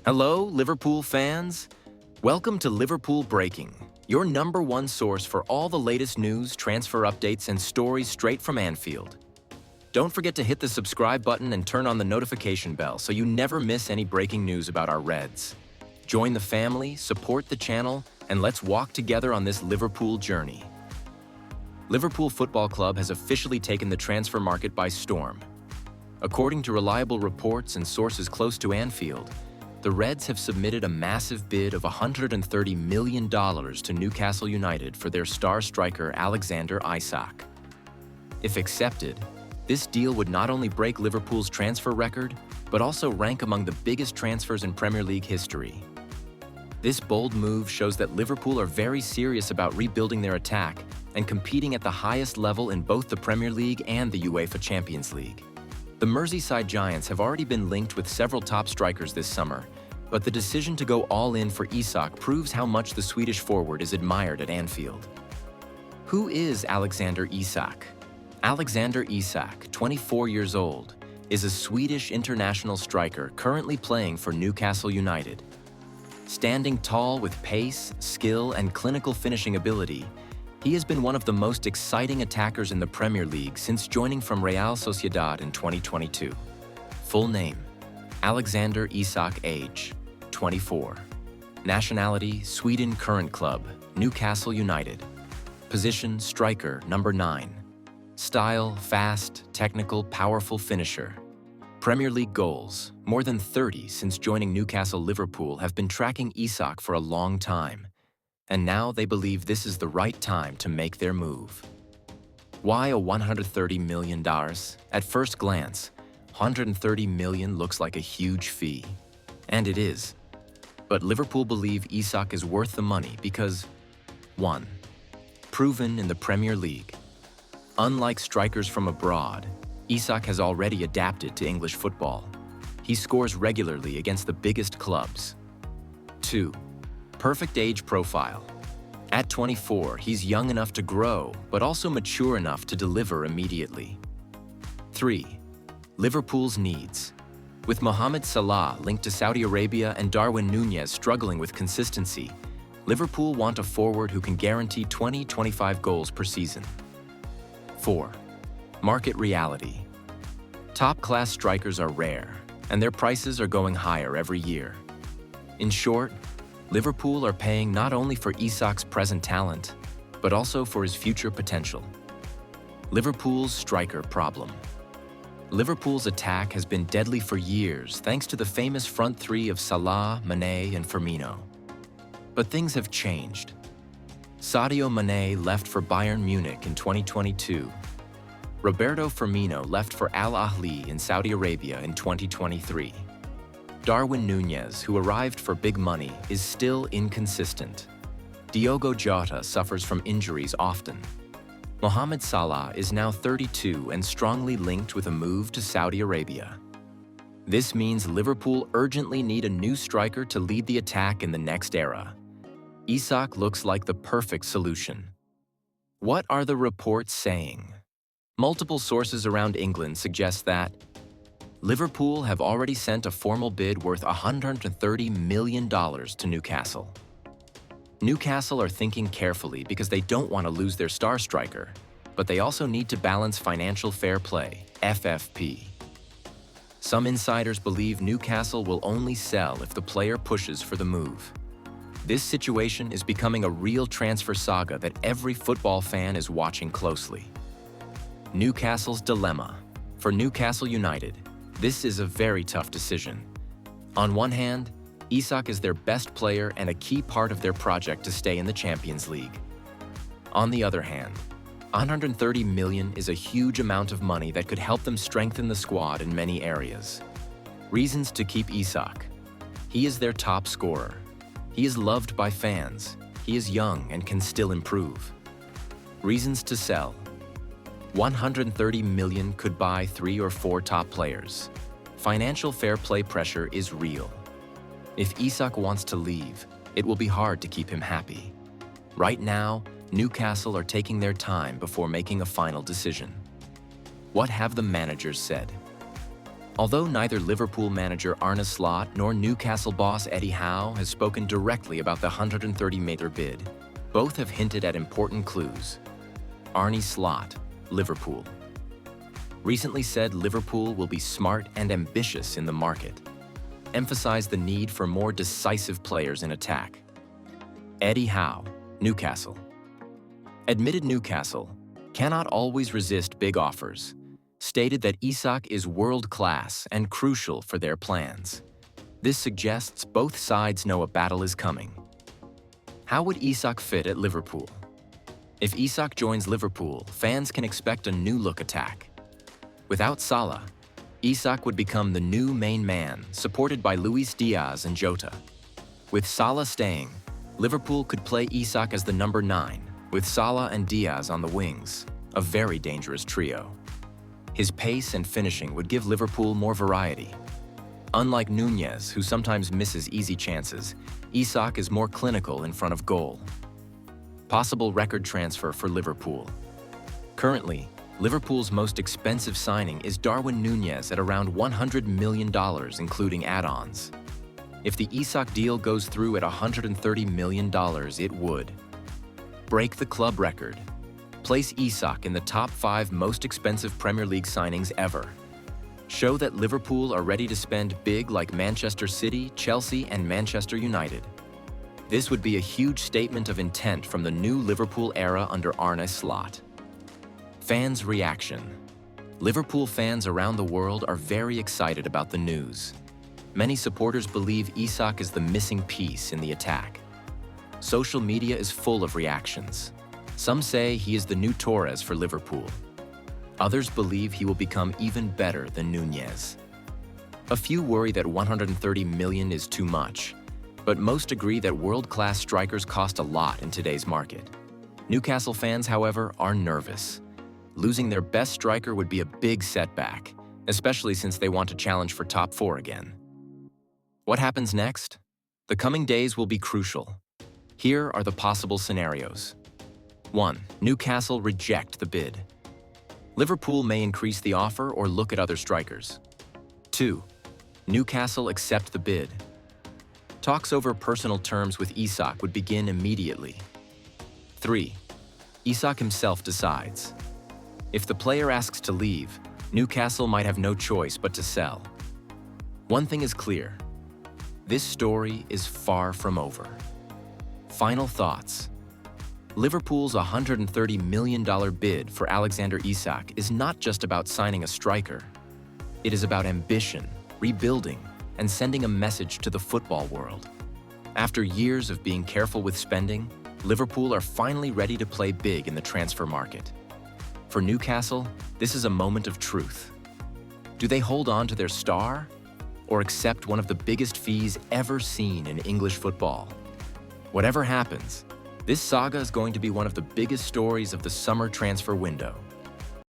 Hello, Liverpool fans. Welcome to Liverpool Breaking, your #1 source for all the latest news, transfer updates, and stories straight from Anfield. Don't forget to hit the subscribe button and turn on the notification bell so you never miss any breaking news about our Reds. Join the family, support the channel, and let's walk together on this Liverpool journey. Liverpool Football Club has officially taken the transfer market by storm. According to reliable reports and sources close to Anfield, the Reds have submitted a massive bid of $130 million to Newcastle United for their star striker Alexander Isak. If accepted, this deal would not only break Liverpool's transfer record, but also rank among the biggest transfers in Premier League history. This bold move shows that Liverpool are very serious about rebuilding their attack and competing at the highest level in both the Premier League and the UEFA Champions League. The Merseyside Giants have already been linked with several top strikers this summer, but the decision to go all in for Isak proves how much the Swedish forward is admired at Anfield. Who is Alexander Isak? Alexander Isak, 24 years old, is a Swedish international striker currently playing for Newcastle United. Standing tall with pace, skill, and clinical finishing ability, he has been one of the most exciting attackers in the Premier League since joining from Real Sociedad in 2022. Full name: Alexander Isak. Age: 24. Nationality: Sweden. Current club: Newcastle United. Position: striker, number 9. Style: fast, technical, powerful finisher. Premier League goals: more than 30 since joining Newcastle. Liverpool have been tracking Isak for a long time, and now they believe this is the right time to make their move. Why a $130 million? At first glance, $130 million looks like a huge fee, and it is. But Liverpool believe Isak is worth the money because 1. Proven in the Premier League. Unlike strikers from abroad, Isak has already adapted to English football. He scores regularly against the biggest clubs. 2. Perfect age profile. At 24, he's young enough to grow, but also mature enough to deliver immediately. 3. Liverpool's needs. With Mohamed Salah linked to Saudi Arabia and Darwin Núñez struggling with consistency, Liverpool want a forward who can guarantee 20-25 goals per season. 4. Market reality. Top-class strikers are rare, and their prices are going higher every year. In short, Liverpool are paying not only for Isak's present talent, but also for his future potential. Liverpool's striker problem. Liverpool's attack has been deadly for years thanks to the famous front three of Salah, Mane, and Firmino. But things have changed. Sadio Mane left for Bayern Munich in 2022. Roberto Firmino left for Al Ahly in Saudi Arabia in 2023. Darwin Núñez, who arrived for big money, is still inconsistent. Diogo Jota suffers from injuries often. Mohamed Salah is now 32 and strongly linked with a move to Saudi Arabia. This means Liverpool urgently need a new striker to lead the attack in the next era. Isak looks like the perfect solution. What are the reports saying? Multiple sources around England suggest that Liverpool have already sent a formal bid worth $130 million to Newcastle. Newcastle are thinking carefully because they don't want to lose their star striker, but they also need to balance financial fair play, FFP. Some insiders believe Newcastle will only sell if the player pushes for the move. This situation is becoming a real transfer saga that every football fan is watching closely. Newcastle's dilemma. For Newcastle United, this is a very tough decision. On one hand, Isak is their best player and a key part of their project to stay in the Champions League. On the other hand, $130 million is a huge amount of money that could help them strengthen the squad in many areas. Reasons to keep Isak. He is their top scorer. He is loved by fans. He is young and can still improve. Reasons to sell. $130 million could buy 3 or 4 top players. Financial fair play pressure is real. If Isak wants to leave, it will be hard to keep him happy. Right now, Newcastle are taking their time before making a final decision. What have the managers said? Although neither Liverpool manager Arne Slot nor Newcastle boss Eddie Howe has spoken directly about the 130 million bid, both have hinted at important clues. Arne Slot, Liverpool, recently said Liverpool will be smart and ambitious in the market, emphasized the need for more decisive players in attack. Eddie Howe, Newcastle, admitted Newcastle cannot always resist big offers, stated that Isak is world-class and crucial for their plans. This suggests both sides know a battle is coming. How would Isak fit at Liverpool? If Isak joins Liverpool, fans can expect a new-look attack. Without Salah, Isak would become the new main man, supported by Luis Diaz and Jota. With Salah staying, Liverpool could play Isak as the number 9, with Salah and Diaz on the wings, a very dangerous trio. His pace and finishing would give Liverpool more variety. Unlike Nunez, who sometimes misses easy chances, Isak is more clinical in front of goal. Possible record transfer for Liverpool. Currently, Liverpool's most expensive signing is Darwin Nunez at around $100 million, including add-ons. If the Isak deal goes through at $130 million, it would break the club record, place Isak in the top 5 most expensive Premier League signings ever, show that Liverpool are ready to spend big like Manchester City, Chelsea, and Manchester United. This would be a huge statement of intent from the new Liverpool era under Arne Slot. Fans' reaction. Liverpool fans around the world are very excited about the news. Many supporters believe Isak is the missing piece in the attack. Social media is full of reactions. Some say he is the new Torres for Liverpool. Others believe he will become even better than Nunez. A few worry that 130 million is too much, but most agree that world-class strikers cost a lot in today's market. Newcastle fans, however, are nervous. Losing their best striker would be a big setback, especially since they want to challenge for top 4 again. What happens next? The coming days will be crucial. Here are the possible scenarios. 1. Newcastle reject the bid. Liverpool may increase the offer or look at other strikers. 2. Newcastle accept the bid. Talks over personal terms with Isak would begin immediately. 3. Isak himself decides. If the player asks to leave, Newcastle might have no choice but to sell. One thing is clear. This story is far from over. Final thoughts. Liverpool's $130 million bid for Alexander Isak is not just about signing a striker. It is about ambition, rebuilding, and sending a message to the football world. After years of being careful with spending, Liverpool are finally ready to play big in the transfer market. For Newcastle, this is a moment of truth. Do they hold on to their star, or accept one of the biggest fees ever seen in English football? Whatever happens, this saga is going to be one of the biggest stories of the summer transfer window.